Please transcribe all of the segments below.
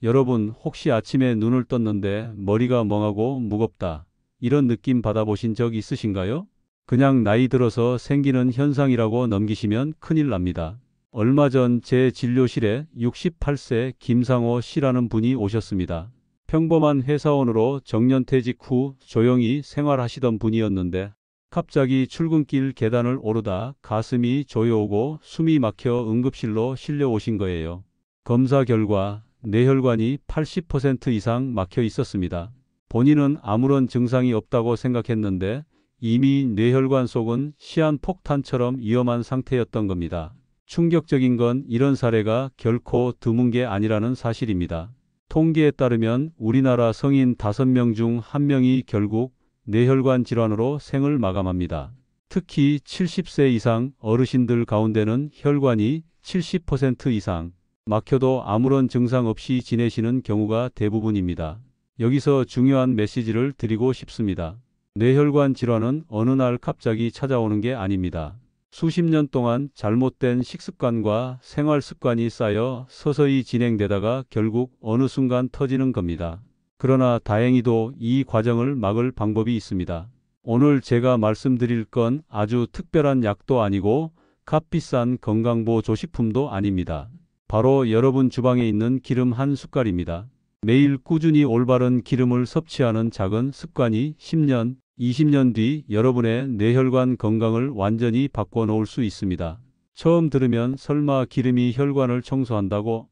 여러분, 혹시 아침에 눈을 떴는데 머리가 멍하고 무겁다, 이런 느낌 받아보신 적 있으신가요? 그냥 나이 들어서 생기는 현상이라고 넘기시면 큰일 납니다. 얼마 전 제 진료실에 68세 김상호 씨라는 분이 오셨습니다. 평범한 회사원으로 정년퇴직 후 조용히 생활하시던 분이었는데 갑자기 출근길 계단을 오르다 가슴이 조여오고 숨이 막혀 응급실로 실려오신 거예요. 검사 결과 뇌혈관이 80% 이상 막혀 있었습니다. 본인은 아무런 증상이 없다고 생각했는데 이미 뇌혈관 속은 시한폭탄처럼 위험한 상태였던 겁니다. 충격적인 건 이런 사례가 결코 드문 게 아니라는 사실입니다. 통계에 따르면 우리나라 성인 5명 중 1명이 결국 뇌혈관 질환으로 생을 마감합니다. 특히 70세 이상 어르신들 가운데는 혈관이 70% 이상 막혀도 아무런 증상 없이 지내시는 경우가 대부분입니다. 여기서 중요한 메시지를 드리고 싶습니다. 뇌혈관 질환은 어느 날 갑자기 찾아오는 게 아닙니다. 수십 년 동안 잘못된 식습관과 생활 습관이 쌓여 서서히 진행되다가 결국 어느 순간 터지는 겁니다. 그러나 다행히도 이 과정을 막을 방법이 있습니다. 오늘 제가 말씀드릴 건 아주 특별한 약도 아니고 값비싼 건강보조식품도 아닙니다. 바로 여러분 주방에 있는 기름 한 숟갈입니다. 매일 꾸준히 올바른 기름을 섭취하는 작은 습관이 10년, 20년 뒤 여러분의 뇌혈관 건강을 완전히 바꿔놓을 수 있습니다. 처음 들으면 설마 기름이 혈관을 청소한다고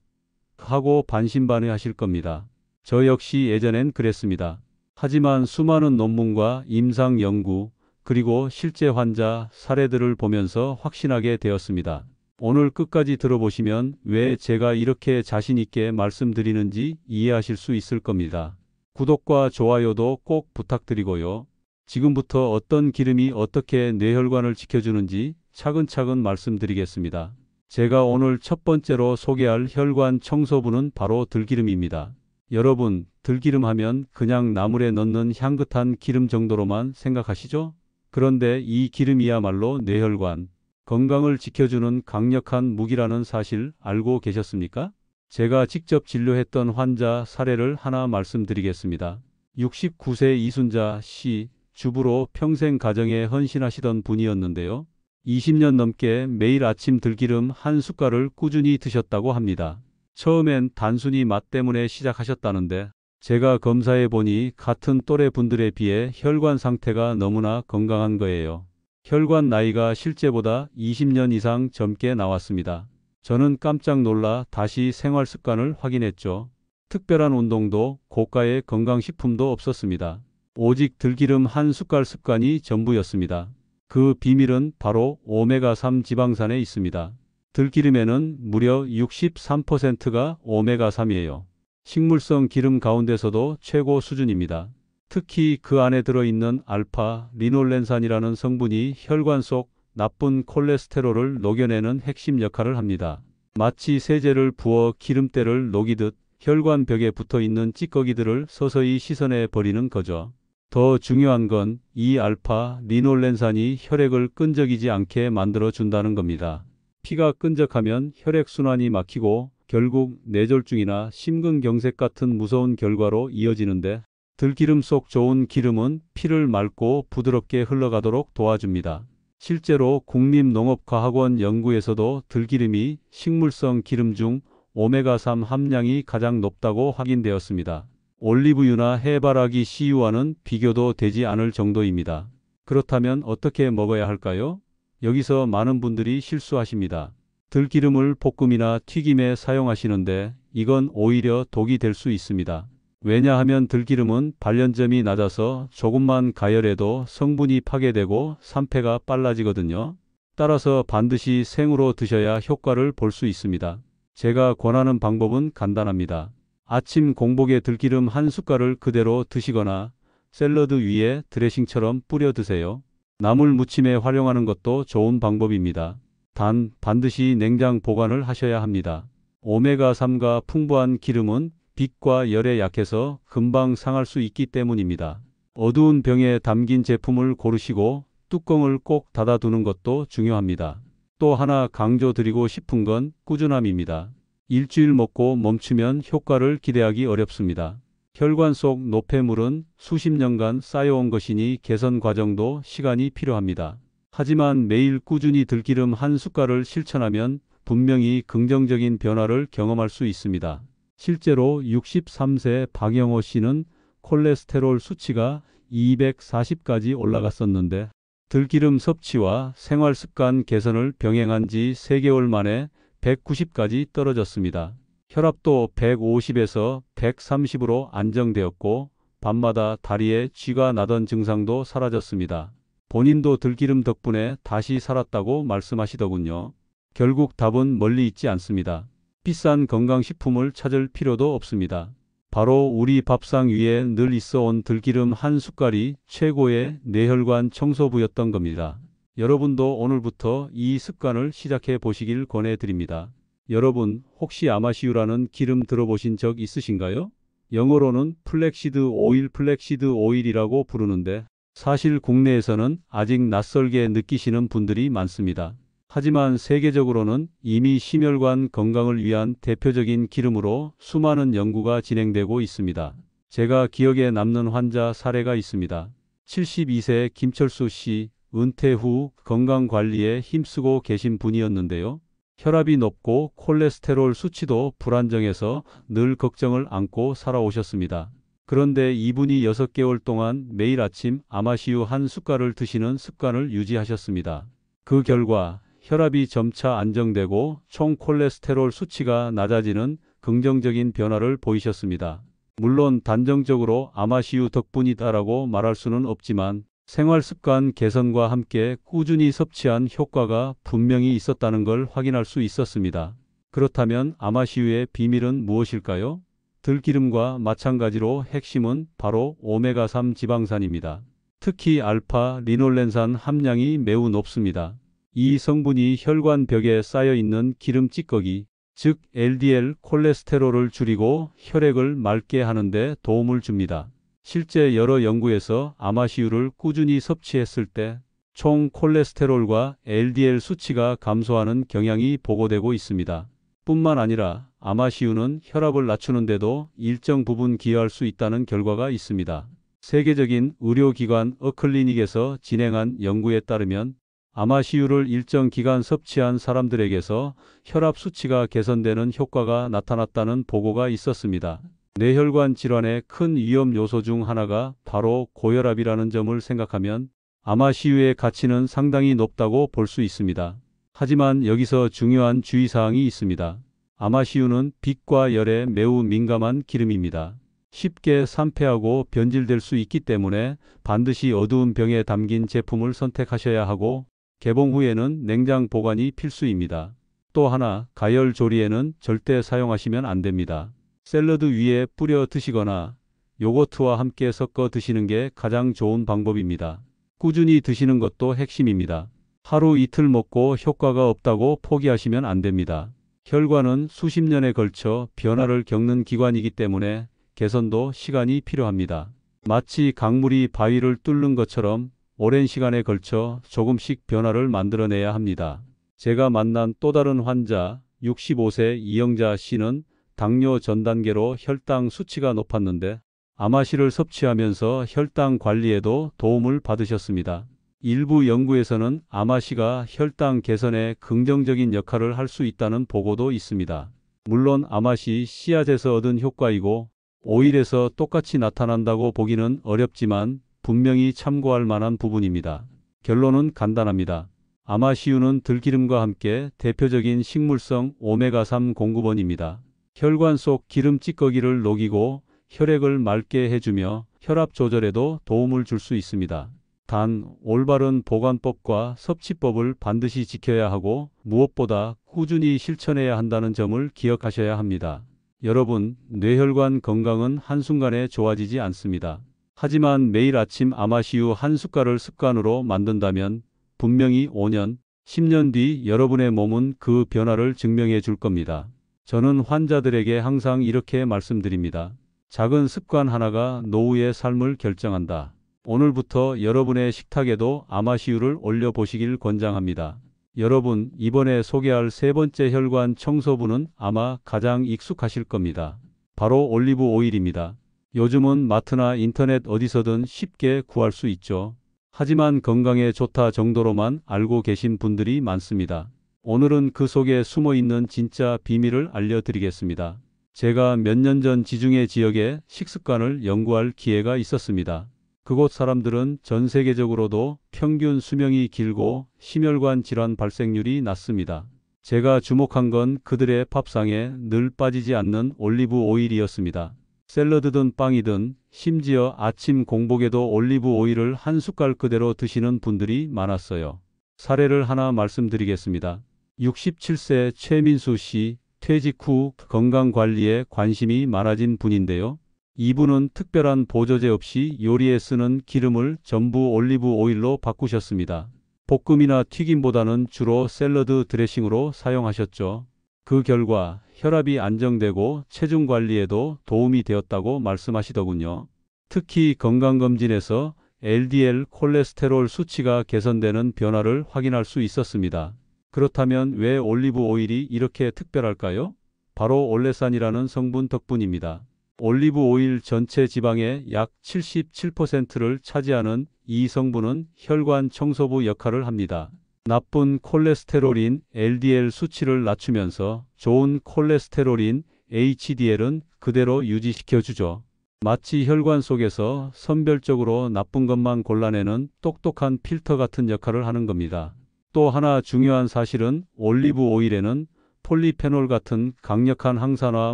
하고 반신반의하실 겁니다. 저 역시 예전엔 그랬습니다. 하지만 수많은 논문과 임상 연구, 그리고 실제 환자 사례들을 보면서 확신하게 되었습니다. 오늘 끝까지 들어보시면 왜 제가 이렇게 자신 있게 말씀드리는지 이해하실 수 있을 겁니다. 구독과 좋아요도 꼭 부탁드리고요. 지금부터 어떤 기름이 어떻게 뇌혈관을 지켜주는지 차근차근 말씀드리겠습니다. 제가 오늘 첫 번째로 소개할 혈관 청소부는 바로 들기름입니다. 여러분, 들기름 하면 그냥 나물에 넣는 향긋한 기름 정도로만 생각하시죠? 그런데 이 기름이야말로 뇌혈관 건강을 지켜주는 강력한 무기라는 사실 알고 계셨습니까? 제가 직접 진료했던 환자 사례를 하나 말씀드리겠습니다. 69세 이순자 씨, 주부로 평생 가정에 헌신하시던 분이었는데요. 20년 넘게 매일 아침 들기름 한 숟갈을 꾸준히 드셨다고 합니다. 처음엔 단순히 맛 때문에 시작하셨다는데 제가 검사해 보니 같은 또래 분들에 비해 혈관 상태가 너무나 건강한 거예요. 혈관 나이가 실제보다 20년 이상 젊게 나왔습니다. 저는 깜짝 놀라 다시 생활 습관을 확인했죠. 특별한 운동도 고가의 건강식품도 없었습니다. 오직 들기름 한 숟갈 습관이 전부였습니다. 그 비밀은 바로 오메가3 지방산에 있습니다. 들기름에는 무려 63%가 오메가3이에요. 식물성 기름 가운데서도 최고 수준입니다. 특히 그 안에 들어있는 알파 리놀렌산이라는 성분이 혈관 속 나쁜 콜레스테롤을 녹여내는 핵심 역할을 합니다. 마치 세제를 부어 기름때를 녹이듯 혈관 벽에 붙어있는 찌꺼기들을 서서히 씻어내 버리는 거죠. 더 중요한 건 이 알파 리놀렌산이 혈액을 끈적이지 않게 만들어 준다는 겁니다. 피가 끈적하면 혈액순환이 막히고 결국 뇌졸중이나 심근경색 같은 무서운 결과로 이어지는데 들기름 속 좋은 기름은 피를 맑고 부드럽게 흘러가도록 도와줍니다. 실제로 국립농업과학원 연구에서도 들기름이 식물성 기름 중 오메가3 함량이 가장 높다고 확인되었습니다. 올리브유나 해바라기 씨유와는 비교도 되지 않을 정도입니다. 그렇다면 어떻게 먹어야 할까요? 여기서 많은 분들이 실수하십니다. 들기름을 볶음이나 튀김에 사용하시는데 이건 오히려 독이 될 수 있습니다. 왜냐하면 들기름은 발연점이 낮아서 조금만 가열해도 성분이 파괴되고 산패가 빨라지거든요. 따라서 반드시 생으로 드셔야 효과를 볼 수 있습니다. 제가 권하는 방법은 간단합니다. 아침 공복에 들기름 한 숟갈을 그대로 드시거나 샐러드 위에 드레싱처럼 뿌려 드세요. 나물 무침에 활용하는 것도 좋은 방법입니다. 단 반드시 냉장 보관을 하셔야 합니다. 오메가3가 풍부한 기름은 빛과 열에 약해서 금방 상할 수 있기 때문입니다. 어두운 병에 담긴 제품을 고르시고 뚜껑을 꼭 닫아두는 것도 중요합니다. 또 하나 강조드리고 싶은 건 꾸준함입니다. 일주일 먹고 멈추면 효과를 기대하기 어렵습니다. 혈관 속 노폐물은 수십 년간 쌓여온 것이니 개선 과정도 시간이 필요합니다. 하지만 매일 꾸준히 들기름 한 숟갈을 실천하면 분명히 긍정적인 변화를 경험할 수 있습니다. 실제로 63세 박영호 씨는 콜레스테롤 수치가 240까지 올라갔었는데 들기름 섭취와 생활 습관 개선을 병행한 지 3개월 만에 190까지 떨어졌습니다. 혈압도 150에서 130으로 안정되었고 밤마다 다리에 쥐가 나던 증상도 사라졌습니다. 본인도 들기름 덕분에 다시 살았다고 말씀하시더군요. 결국 답은 멀리 있지 않습니다. 비싼 건강식품을 찾을 필요도 없습니다. 바로 우리 밥상 위에 늘 있어 온 들기름 한 숟갈이 최고의 뇌혈관 청소부였던 겁니다. 여러분도 오늘부터 이 습관을 시작해 보시길 권해드립니다. 여러분, 혹시 아마시유라는 기름 들어보신 적 있으신가요? 영어로는 플렉시드 오일이라고 부르는데 사실 국내에서는 아직 낯설게 느끼시는 분들이 많습니다. 하지만 세계적으로는 이미 심혈관 건강을 위한 대표적인 기름으로 수많은 연구가 진행되고 있습니다. 제가 기억에 남는 환자 사례가 있습니다. 72세 김철수 씨, 은퇴 후 건강관리에 힘쓰고 계신 분이었는데요. 혈압이 높고 콜레스테롤 수치도 불안정해서 늘 걱정을 안고 살아오셨습니다. 그런데 이분이 6개월 동안 매일 아침 아마시유 한 숟갈을 드시는 습관을 유지하셨습니다. 그 결과 혈압이 점차 안정되고 총 콜레스테롤 수치가 낮아지는 긍정적인 변화를 보이셨습니다. 물론 단정적으로 아마시유 덕분이다라고 말할 수는 없지만 생활습관 개선과 함께 꾸준히 섭취한 효과가 분명히 있었다는 걸 확인할 수 있었습니다. 그렇다면 아마시유의 비밀은 무엇일까요? 들기름과 마찬가지로 핵심은 바로 오메가3 지방산입니다. 특히 알파 리놀렌산 함량이 매우 높습니다. 이 성분이 혈관벽에 쌓여있는 기름 찌꺼기, 즉 LDL 콜레스테롤을 줄이고 혈액을 맑게 하는 데 도움을 줍니다. 실제 여러 연구에서 아마시유를 꾸준히 섭취했을 때 총 콜레스테롤과 LDL 수치가 감소하는 경향이 보고되고 있습니다. 뿐만 아니라 아마시유는 혈압을 낮추는 데도 일정 부분 기여할 수 있다는 결과가 있습니다. 세계적인 의료기관 어클리닉에서 진행한 연구에 따르면 아마시유를 일정 기간 섭취한 사람들에게서 혈압 수치가 개선되는 효과가 나타났다는 보고가 있었습니다. 뇌혈관 질환의 큰 위험 요소 중 하나가 바로 고혈압이라는 점을 생각하면 아마시유의 가치는 상당히 높다고 볼 수 있습니다. 하지만 여기서 중요한 주의사항이 있습니다. 아마시유는 빛과 열에 매우 민감한 기름입니다. 쉽게 산패하고 변질될 수 있기 때문에 반드시 어두운 병에 담긴 제품을 선택하셔야 하고 개봉 후에는 냉장 보관이 필수입니다. 또 하나, 가열 조리에는 절대 사용하시면 안 됩니다. 샐러드 위에 뿌려 드시거나 요거트와 함께 섞어 드시는 게 가장 좋은 방법입니다. 꾸준히 드시는 것도 핵심입니다. 하루 이틀 먹고 효과가 없다고 포기하시면 안 됩니다. 혈관은 수십 년에 걸쳐 변화를 겪는 기관이기 때문에 개선도 시간이 필요합니다. 마치 강물이 바위를 뚫는 것처럼 오랜 시간에 걸쳐 조금씩 변화를 만들어내야 합니다. 제가 만난 또 다른 환자 65세 이영자 씨는 당뇨 전 단계로 혈당 수치가 높았는데 아마시를 섭취하면서 혈당 관리에도 도움을 받으셨습니다. 일부 연구에서는 아마시가 혈당 개선에 긍정적인 역할을 할 수 있다는 보고도 있습니다. 물론 아마시 씨앗에서 얻은 효과이고 오일에서 똑같이 나타난다고 보기는 어렵지만 분명히 참고할 만한 부분입니다. 결론은 간단합니다. 아마시유는 들기름과 함께 대표적인 식물성 오메가3 공급원입니다. 혈관 속 기름 찌꺼기를 녹이고 혈액을 맑게 해주며 혈압 조절에도 도움을 줄 수 있습니다. 단, 올바른 보관법과 섭취법을 반드시 지켜야 하고 무엇보다 꾸준히 실천해야 한다는 점을 기억하셔야 합니다. 여러분, 뇌혈관 건강은 한순간에 좋아지지 않습니다. 하지만 매일 아침 아마시유 한 숟갈을 습관으로 만든다면 분명히 5년, 10년 뒤 여러분의 몸은 그 변화를 증명해 줄 겁니다. 저는 환자들에게 항상 이렇게 말씀드립니다. 작은 습관 하나가 노후의 삶을 결정한다. 오늘부터 여러분의 식탁에도 아마시유를 올려보시길 권장합니다. 여러분, 이번에 소개할 세 번째 혈관 청소부는 아마 가장 익숙하실 겁니다. 바로 올리브 오일입니다. 요즘은 마트나 인터넷 어디서든 쉽게 구할 수 있죠. 하지만 건강에 좋다 정도로만 알고 계신 분들이 많습니다. 오늘은 그 속에 숨어 있는 진짜 비밀을 알려드리겠습니다. 제가 몇 년 전 지중해 지역의 식습관을 연구할 기회가 있었습니다. 그곳 사람들은 전 세계적으로도 평균 수명이 길고 심혈관 질환 발생률이 낮습니다. 제가 주목한 건 그들의 밥상에 늘 빠지지 않는 올리브 오일이었습니다. 샐러드든 빵이든 심지어 아침 공복에도 올리브 오일을 한 숟갈 그대로 드시는 분들이 많았어요. 사례를 하나 말씀드리겠습니다. 67세 최민수 씨, 퇴직 후 건강관리에 관심이 많아진 분인데요. 이분은 특별한 보조제 없이 요리에 쓰는 기름을 전부 올리브 오일로 바꾸셨습니다. 볶음이나 튀김보다는 주로 샐러드 드레싱으로 사용하셨죠. 그 결과 혈압이 안정되고 체중 관리에도 도움이 되었다고 말씀하시더군요. 특히 건강검진에서 LDL 콜레스테롤 수치가 개선되는 변화를 확인할 수 있었습니다. 그렇다면 왜 올리브 오일이 이렇게 특별할까요? 바로 올레산이라는 성분 덕분입니다. 올리브 오일 전체 지방의 약 77%를 차지하는 이 성분은 혈관 청소부 역할을 합니다. 나쁜 콜레스테롤인 LDL 수치를 낮추면서 좋은 콜레스테롤인 HDL은 그대로 유지시켜주죠. 마치 혈관 속에서 선별적으로 나쁜 것만 골라내는 똑똑한 필터 같은 역할을 하는 겁니다. 또 하나 중요한 사실은 올리브 오일에는 폴리페놀 같은 강력한 항산화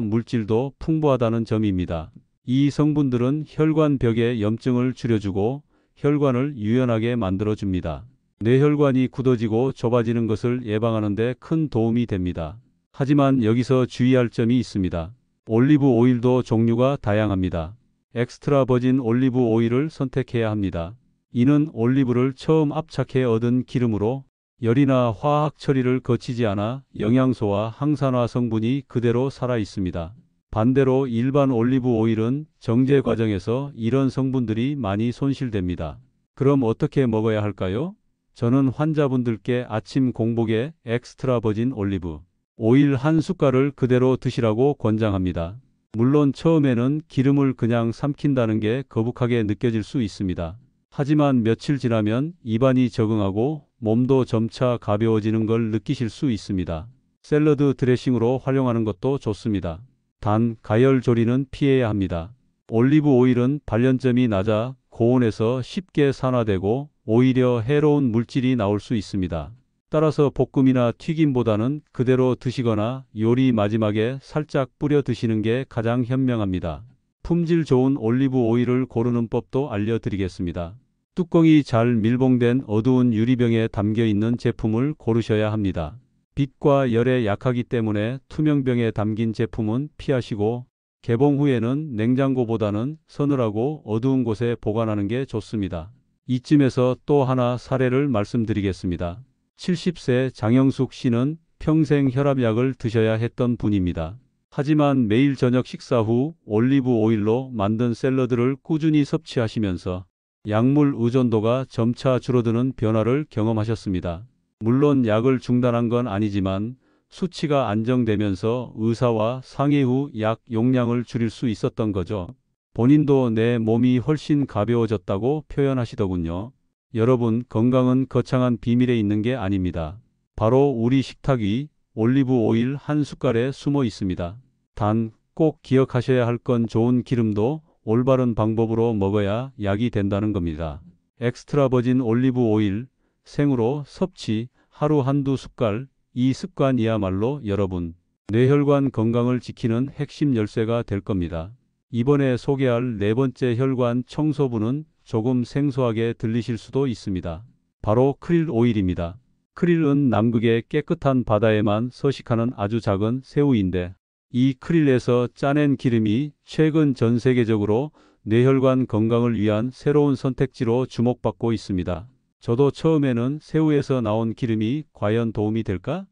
물질도 풍부하다는 점입니다. 이 성분들은 혈관 벽의 염증을 줄여주고 혈관을 유연하게 만들어줍니다. 뇌혈관이 굳어지고 좁아지는 것을 예방하는 데 큰 도움이 됩니다. 하지만 여기서 주의할 점이 있습니다. 올리브 오일도 종류가 다양합니다. 엑스트라 버진 올리브 오일을 선택해야 합니다. 이는 올리브를 처음 압착해 얻은 기름으로 열이나 화학 처리를 거치지 않아 영양소와 항산화 성분이 그대로 살아 있습니다. 반대로 일반 올리브 오일은 정제 과정에서 이런 성분들이 많이 손실됩니다. 그럼 어떻게 먹어야 할까요? 저는 환자분들께 아침 공복에 엑스트라 버진 올리브 오일 한 숟갈을 그대로 드시라고 권장합니다. 물론 처음에는 기름을 그냥 삼킨다는 게 거북하게 느껴질 수 있습니다. 하지만 며칠 지나면 입안이 적응하고 몸도 점차 가벼워지는 걸 느끼실 수 있습니다. 샐러드 드레싱으로 활용하는 것도 좋습니다. 단, 가열 조리는 피해야 합니다. 올리브 오일은 발연점이 낮아 고온에서 쉽게 산화되고 오히려 해로운 물질이 나올 수 있습니다. 따라서 볶음이나 튀김보다는 그대로 드시거나 요리 마지막에 살짝 뿌려 드시는 게 가장 현명합니다. 품질 좋은 올리브 오일을 고르는 법도 알려드리겠습니다. 뚜껑이 잘 밀봉된 어두운 유리병에 담겨 있는 제품을 고르셔야 합니다. 빛과 열에 약하기 때문에 투명병에 담긴 제품은 피하시고 개봉 후에는 냉장고보다는 서늘하고 어두운 곳에 보관하는 게 좋습니다. 이쯤에서 또 하나 사례를 말씀드리겠습니다. 70세 장영숙 씨는 평생 혈압약을 드셔야 했던 분입니다. 하지만 매일 저녁 식사 후 올리브 오일로 만든 샐러드를 꾸준히 섭취하시면서 약물 의존도가 점차 줄어드는 변화를 경험하셨습니다. 물론 약을 중단한 건 아니지만 수치가 안정되면서 의사와 상의 후 약 용량을 줄일 수 있었던 거죠. 본인도 내 몸이 훨씬 가벼워졌다고 표현하시더군요. 여러분, 건강은 거창한 비밀에 있는 게 아닙니다. 바로 우리 식탁 위 올리브 오일 한 숟갈에 숨어 있습니다. 단, 꼭 기억하셔야 할 건 좋은 기름도 올바른 방법으로 먹어야 약이 된다는 겁니다. 엑스트라 버진 올리브 오일, 생으로 섭취, 하루 한두 숟갈, 이 습관이야말로 여러분, 뇌혈관 건강을 지키는 핵심 열쇠가 될 겁니다. 이번에 소개할 네 번째 혈관 청소부는 조금 생소하게 들리실 수도 있습니다. 바로 크릴 오일입니다. 크릴은 남극의 깨끗한 바다에만 서식하는 아주 작은 새우인데 이 크릴에서 짜낸 기름이 최근 전 세계적으로 뇌혈관 건강을 위한 새로운 선택지로 주목받고 있습니다. 저도 처음에는 새우에서 나온 기름이 과연 도움이 될까?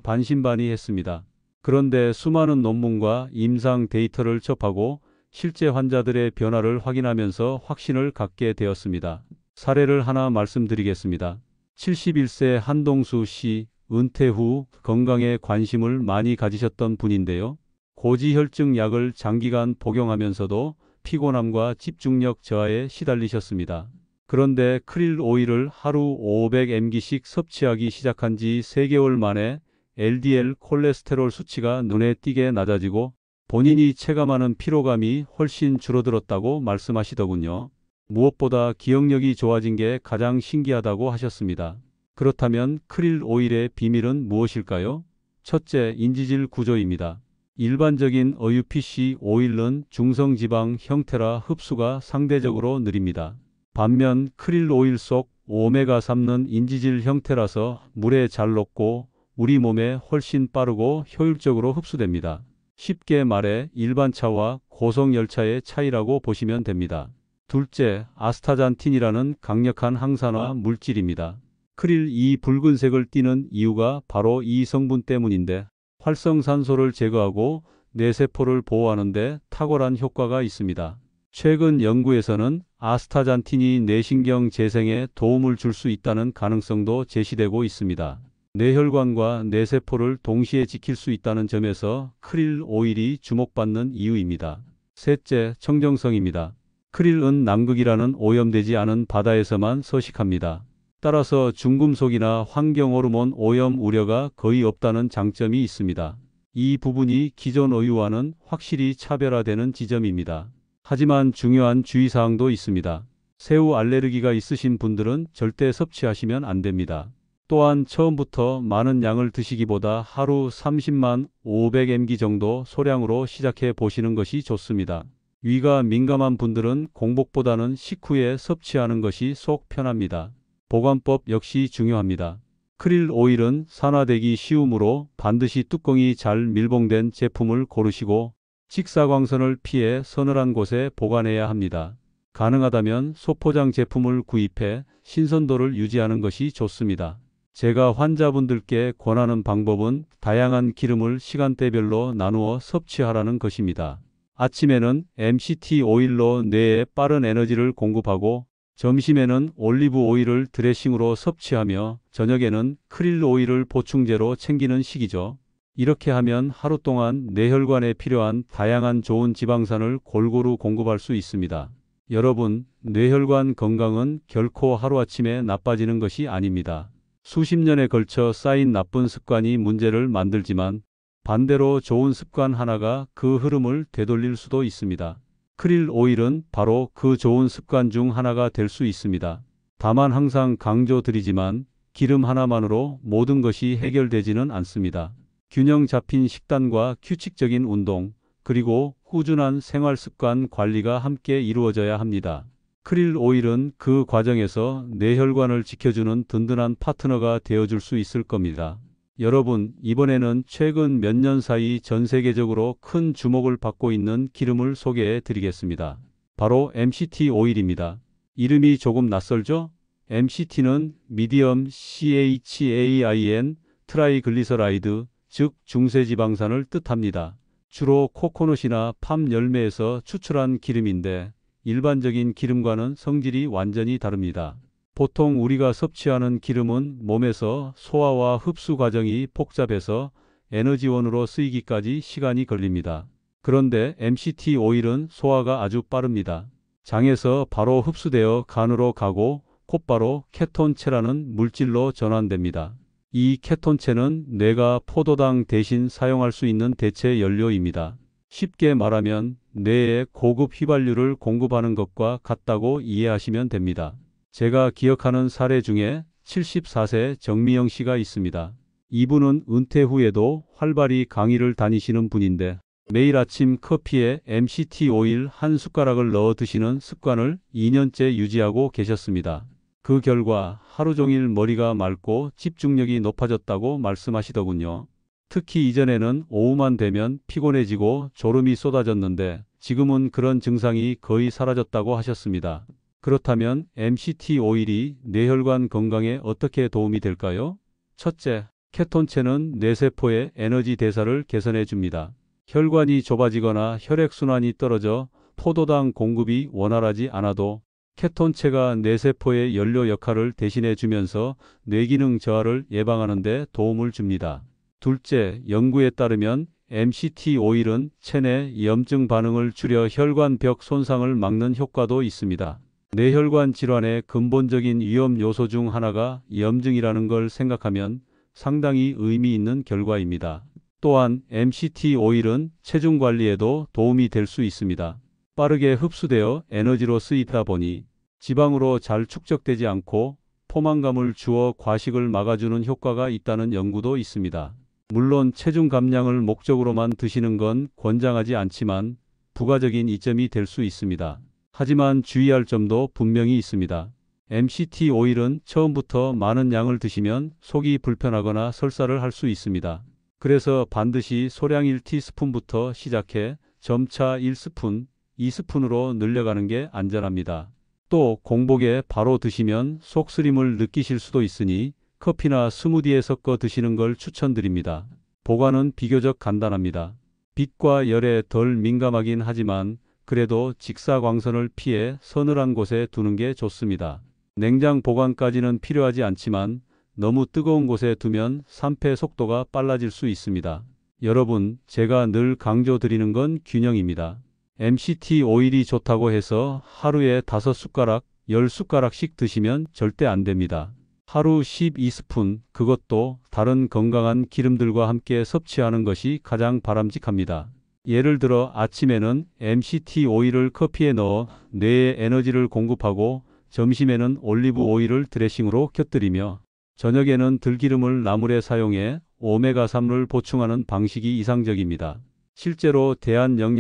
반신반의했습니다. 그런데 수많은 논문과 임상 데이터를 접하고 실제 환자들의 변화를 확인하면서 확신을 갖게 되었습니다. 사례를 하나 말씀드리겠습니다. 71세 한동수 씨, 은퇴 후 건강에 관심을 많이 가지셨던 분인데요. 고지혈증 약을 장기간 복용하면서도 피곤함과 집중력 저하에 시달리셨습니다. 그런데 크릴 오일을 하루 500mg씩 섭취하기 시작한 지 3개월 만에 LDL 콜레스테롤 수치가 눈에 띄게 낮아지고 본인이 체감하는 피로감이 훨씬 줄어들었다고 말씀하시더군요. 무엇보다 기억력이 좋아진 게 가장 신기하다고 하셨습니다. 그렇다면 크릴 오일의 비밀은 무엇일까요? 첫째, 인지질 구조입니다. 일반적인 어유PC 오일은 중성지방 형태라 흡수가 상대적으로 느립니다. 반면 크릴 오일 속 오메가3는 인지질 형태라서 물에 잘 녹고 우리 몸에 훨씬 빠르고 효율적으로 흡수됩니다. 쉽게 말해 일반 차와 고속 열차의 차이라고 보시면 됩니다. 둘째, 아스타잔틴이라는 강력한 항산화 물질입니다. 크릴 이 붉은색을 띠는 이유가 바로 이 성분 때문인데 활성산소를 제거하고 뇌세포를 보호하는 데 탁월한 효과가 있습니다. 최근 연구에서는 아스타잔틴이 뇌신경 재생에 도움을 줄 수 있다는 가능성도 제시되고 있습니다. 뇌혈관과 뇌세포를 동시에 지킬 수 있다는 점에서 크릴 오일이 주목받는 이유입니다. 셋째, 청정성입니다. 크릴은 남극이라는 오염되지 않은 바다에서만 서식합니다. 따라서 중금속이나 환경호르몬 오염 우려가 거의 없다는 장점이 있습니다. 이 부분이 기존 어유와는 확실히 차별화되는 지점입니다. 하지만 중요한 주의사항도 있습니다. 새우 알레르기가 있으신 분들은 절대 섭취하시면 안 됩니다. 또한 처음부터 많은 양을 드시기보다 하루 30만 500mg 정도 소량으로 시작해 보시는 것이 좋습니다. 위가 민감한 분들은 공복보다는 식후에 섭취하는 것이 속 편합니다. 보관법 역시 중요합니다. 크릴 오일은 산화되기 쉬우므로 반드시 뚜껑이 잘 밀봉된 제품을 고르시고 직사광선을 피해 서늘한 곳에 보관해야 합니다. 가능하다면 소포장 제품을 구입해 신선도를 유지하는 것이 좋습니다. 제가 환자분들께 권하는 방법은 다양한 기름을 시간대별로 나누어 섭취하라는 것입니다. 아침에는 MCT 오일로 뇌에 빠른 에너지를 공급하고 점심에는 올리브 오일을 드레싱으로 섭취하며 저녁에는 크릴 오일을 보충제로 챙기는 식이죠. 이렇게 하면 하루 동안 뇌혈관에 필요한 다양한 좋은 지방산을 골고루 공급할 수 있습니다. 여러분, 뇌혈관 건강은 결코 하루아침에 나빠지는 것이 아닙니다. 수십 년에 걸쳐 쌓인 나쁜 습관이 문제를 만들지만 반대로 좋은 습관 하나가 그 흐름을 되돌릴 수도 있습니다. 크릴 오일은 바로 그 좋은 습관 중 하나가 될 수 있습니다. 다만 항상 강조드리지만 기름 하나만으로 모든 것이 해결되지는 않습니다. 균형 잡힌 식단과 규칙적인 운동, 그리고 꾸준한 생활 습관 관리가 함께 이루어져야 합니다. 크릴 오일은 그 과정에서 뇌혈관을 지켜주는 든든한 파트너가 되어줄 수 있을 겁니다. 여러분, 이번에는 최근 몇 년 사이 전 세계적으로 큰 주목을 받고 있는 기름을 소개해 드리겠습니다. 바로 MCT 오일입니다. 이름이 조금 낯설죠? MCT는 미디엄 CHAIN 트라이글리서라이드, 즉 중세지방산을 뜻합니다. 주로 코코넛이나 팜 열매에서 추출한 기름인데 일반적인 기름과는 성질이 완전히 다릅니다. 보통 우리가 섭취하는 기름은 몸에서 소화와 흡수 과정이 복잡해서 에너지원으로 쓰이기까지 시간이 걸립니다. 그런데 MCT 오일은 소화가 아주 빠릅니다. 장에서 바로 흡수되어 간으로 가고 곧바로 케톤체라는 물질로 전환됩니다. 이 케톤체는 뇌가 포도당 대신 사용할 수 있는 대체 연료입니다. 쉽게 말하면 뇌에 고급 휘발유를 공급하는 것과 같다고 이해하시면 됩니다. 제가 기억하는 사례 중에 74세 정미영 씨가 있습니다. 이분은 은퇴 후에도 활발히 강의를 다니시는 분인데 매일 아침 커피에 MCT 오일 한 숟가락을 넣어 드시는 습관을 2년째 유지하고 계셨습니다. 그 결과 하루 종일 머리가 맑고 집중력이 높아졌다고 말씀하시더군요. 특히 이전에는 오후만 되면 피곤해지고 졸음이 쏟아졌는데 지금은 그런 증상이 거의 사라졌다고 하셨습니다. 그렇다면 MCT 오일이 뇌혈관 건강에 어떻게 도움이 될까요? 첫째, 케톤체는 뇌세포의 에너지 대사를 개선해 줍니다. 혈관이 좁아지거나 혈액순환이 떨어져 포도당 공급이 원활하지 않아도 케톤체가 뇌세포의 연료 역할을 대신해 주면서 뇌기능 저하를 예방하는 데 도움을 줍니다. 둘째, 연구에 따르면 MCT 오일은 체내 염증 반응을 줄여 혈관벽 손상을 막는 효과도 있습니다. 뇌혈관 질환의 근본적인 위험 요소 중 하나가 염증이라는 걸 생각하면 상당히 의미 있는 결과입니다. 또한 MCT 오일은 체중 관리에도 도움이 될 수 있습니다. 빠르게 흡수되어 에너지로 쓰이다 보니 지방으로 잘 축적되지 않고 포만감을 주어 과식을 막아주는 효과가 있다는 연구도 있습니다. 물론 체중 감량을 목적으로만 드시는 건 권장하지 않지만 부가적인 이점이 될 수 있습니다. 하지만 주의할 점도 분명히 있습니다. MCT 오일은 처음부터 많은 양을 드시면 속이 불편하거나 설사를 할 수 있습니다. 그래서 반드시 소량 1티스푼부터 시작해 점차 1스푼, 2스푼으로 늘려가는 게 안전합니다. 또 공복에 바로 드시면 속쓰림을 느끼실 수도 있으니 커피나 스무디에 섞어 드시는 걸 추천드립니다. 보관은 비교적 간단합니다. 빛과 열에 덜 민감하긴 하지만 그래도 직사광선을 피해 서늘한 곳에 두는 게 좋습니다. 냉장 보관까지는 필요하지 않지만 너무 뜨거운 곳에 두면 산패 속도가 빨라질 수 있습니다. 여러분, 제가 늘 강조드리는 건 균형입니다. MCT 오일이 좋다고 해서 하루에 5숟가락, 10숟가락씩 드시면 절대 안 됩니다. 하루 12스푼, 그것도 다른 건강한 기름들과 함께 섭취하는 것이 가장 바람직합니다. 예를 들어 아침에는 MCT 오일을 커피에 넣어 뇌에 에너지를 공급하고 점심에는 올리브 오일을 드레싱으로 곁들이며 저녁에는 들기름을 나물에 사용해 오메가3를 보충하는 방식이 이상적입니다. 실제로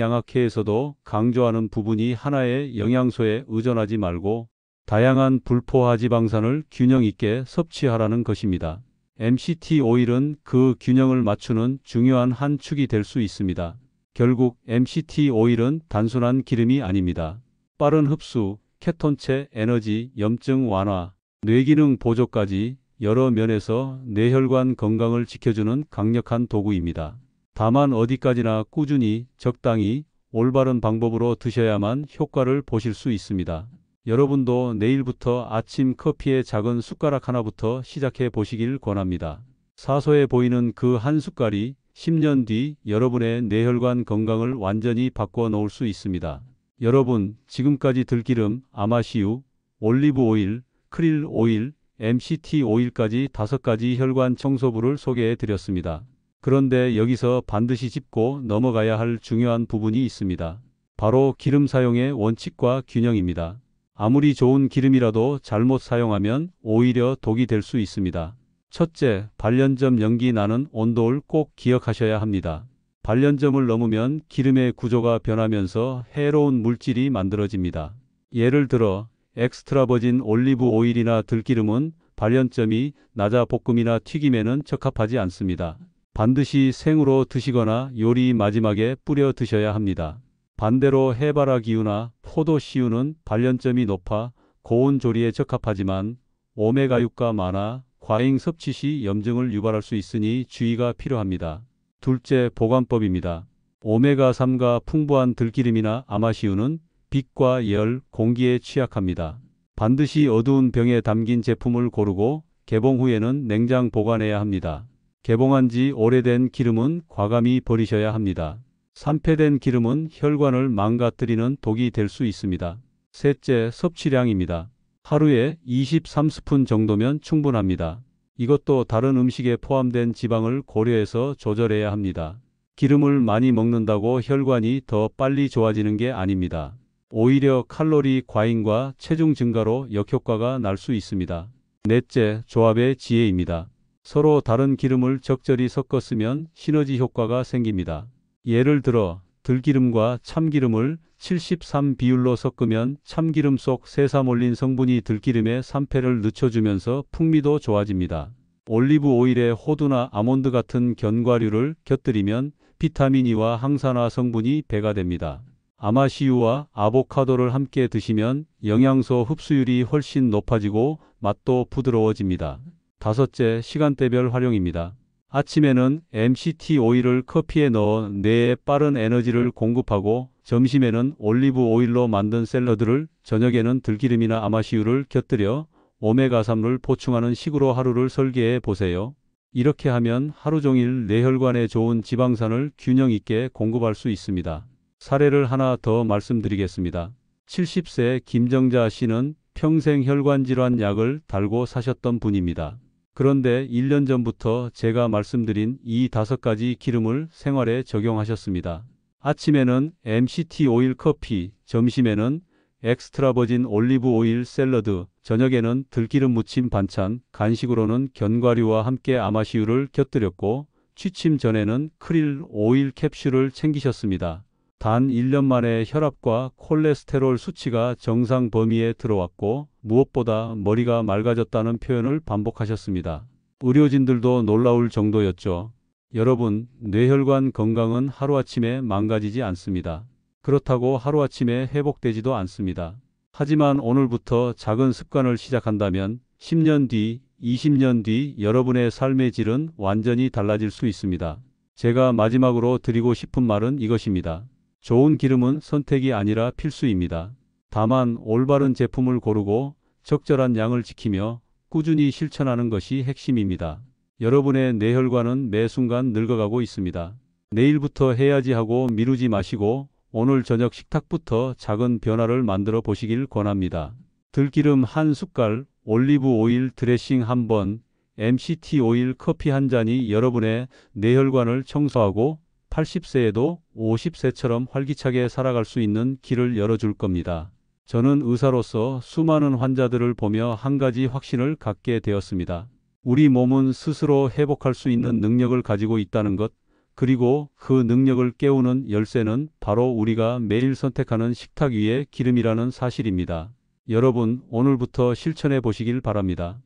대한영양학회에서도 강조하는 부분이 하나의 영양소에 의존하지 말고 다양한 불포화 지방산을 균형 있게 섭취하라는 것입니다. MCT 오일은 그 균형을 맞추는 중요한 한 축이 될 수 있습니다. 결국 MCT 오일은 단순한 기름이 아닙니다. 빠른 흡수, 케톤체, 에너지, 염증 완화, 뇌기능 보조까지 여러 면에서 뇌혈관 건강을 지켜주는 강력한 도구입니다. 다만 어디까지나 꾸준히, 적당히, 올바른 방법으로 드셔야만 효과를 보실 수 있습니다. 여러분도 내일부터 아침 커피에 작은 숟가락 하나부터 시작해 보시길 권합니다. 사소해 보이는 그 한 숟갈이 10년 뒤 여러분의 뇌혈관 건강을 완전히 바꿔 놓을 수 있습니다. 여러분, 지금까지 들기름, 아마시유, 올리브 오일, 크릴 오일, MCT 오일까지 5가지 혈관 청소부를 소개해 드렸습니다. 그런데 여기서 반드시 짚고 넘어가야 할 중요한 부분이 있습니다. 바로 기름 사용의 원칙과 균형입니다. 아무리 좋은 기름이라도 잘못 사용하면 오히려 독이 될 수 있습니다. 첫째, 발연점 연기 나는 온도를 꼭 기억하셔야 합니다. 발연점을 넘으면 기름의 구조가 변하면서 해로운 물질이 만들어집니다. 예를 들어 엑스트라 버진 올리브 오일이나 들기름은 발연점이 낮아 볶음이나 튀김에는 적합하지 않습니다. 반드시 생으로 드시거나 요리 마지막에 뿌려 드셔야 합니다. 반대로 해바라기유나 포도씨유는 발연점이 높아 고온 조리에 적합하지만 오메가6가 많아 과잉 섭취 시 염증을 유발할 수 있으니 주의가 필요합니다. 둘째, 보관법입니다. 오메가3가 풍부한 들기름이나 아마시유는 빛과 열, 공기에 취약합니다. 반드시 어두운 병에 담긴 제품을 고르고 개봉 후에는 냉장 보관해야 합니다. 개봉한 지 오래된 기름은 과감히 버리셔야 합니다. 산패된 기름은 혈관을 망가뜨리는 독이 될 수 있습니다. 셋째, 섭취량입니다. 하루에 23스푼 정도면 충분합니다. 이것도 다른 음식에 포함된 지방을 고려해서 조절해야 합니다. 기름을 많이 먹는다고 혈관이 더 빨리 좋아지는 게 아닙니다. 오히려 칼로리 과잉과 체중 증가로 역효과가 날 수 있습니다. 넷째, 조합의 지혜입니다. 서로 다른 기름을 적절히 섞어 쓰면 시너지 효과가 생깁니다. 예를 들어 들기름과 참기름을 73 비율로 섞으면 참기름 속 세사몰린 성분이 들기름의 산패를 늦춰주면서 풍미도 좋아집니다. 올리브 오일에 호두나 아몬드 같은 견과류를 곁들이면 비타민 E와 항산화 성분이 배가 됩니다. 아마시유와 아보카도를 함께 드시면 영양소 흡수율이 훨씬 높아지고 맛도 부드러워집니다. 다섯째, 시간대별 활용입니다. 아침에는 MCT 오일을 커피에 넣어 뇌에 빠른 에너지를 공급하고 점심에는 올리브 오일로 만든 샐러드를, 저녁에는 들기름이나 아마시유를 곁들여 오메가3를 보충하는 식으로 하루를 설계해 보세요. 이렇게 하면 하루 종일 뇌혈관에 좋은 지방산을 균형 있게 공급할 수 있습니다. 사례를 하나 더 말씀드리겠습니다. 70세 김정자 씨는 평생 혈관질환 약을 달고 사셨던 분입니다. 그런데 1년 전부터 제가 말씀드린 이 5가지 기름을 생활에 적용하셨습니다. 아침에는 MCT 오일 커피, 점심에는 엑스트라 버진 올리브 오일 샐러드, 저녁에는 들기름 무침 반찬, 간식으로는 견과류와 함께 아마시유를 곁들였고 취침 전에는 크릴 오일 캡슐을 챙기셨습니다. 단 1년 만에 혈압과 콜레스테롤 수치가 정상 범위에 들어왔고 무엇보다 머리가 맑아졌다는 표현을 반복하셨습니다. 의료진들도 놀라울 정도였죠. 여러분, 뇌혈관 건강은 하루아침에 망가지지 않습니다. 그렇다고 하루아침에 회복되지도 않습니다. 하지만 오늘부터 작은 습관을 시작한다면 10년 뒤, 20년 뒤 여러분의 삶의 질은 완전히 달라질 수 있습니다. 제가 마지막으로 드리고 싶은 말은 이것입니다. 좋은 기름은 선택이 아니라 필수입니다. 다만 올바른 제품을 고르고 적절한 양을 지키며 꾸준히 실천하는 것이 핵심입니다. 여러분의 뇌혈관은 매 순간 늙어가고 있습니다. 내일부터 해야지 하고 미루지 마시고 오늘 저녁 식탁부터 작은 변화를 만들어 보시길 권합니다. 들기름 한 숟갈, 올리브 오일 드레싱 한 번, MCT 오일 커피 한 잔이 여러분의 뇌혈관을 청소하고 80세에도 50세처럼 활기차게 살아갈 수 있는 길을 열어줄 겁니다. 저는 의사로서 수많은 환자들을 보며 한 가지 확신을 갖게 되었습니다. 우리 몸은 스스로 회복할 수 있는 능력을 가지고 있다는 것, 그리고 그 능력을 깨우는 열쇠는 바로 우리가 매일 선택하는 식탁 위의 기름이라는 사실입니다. 여러분, 오늘부터 실천해 보시길 바랍니다.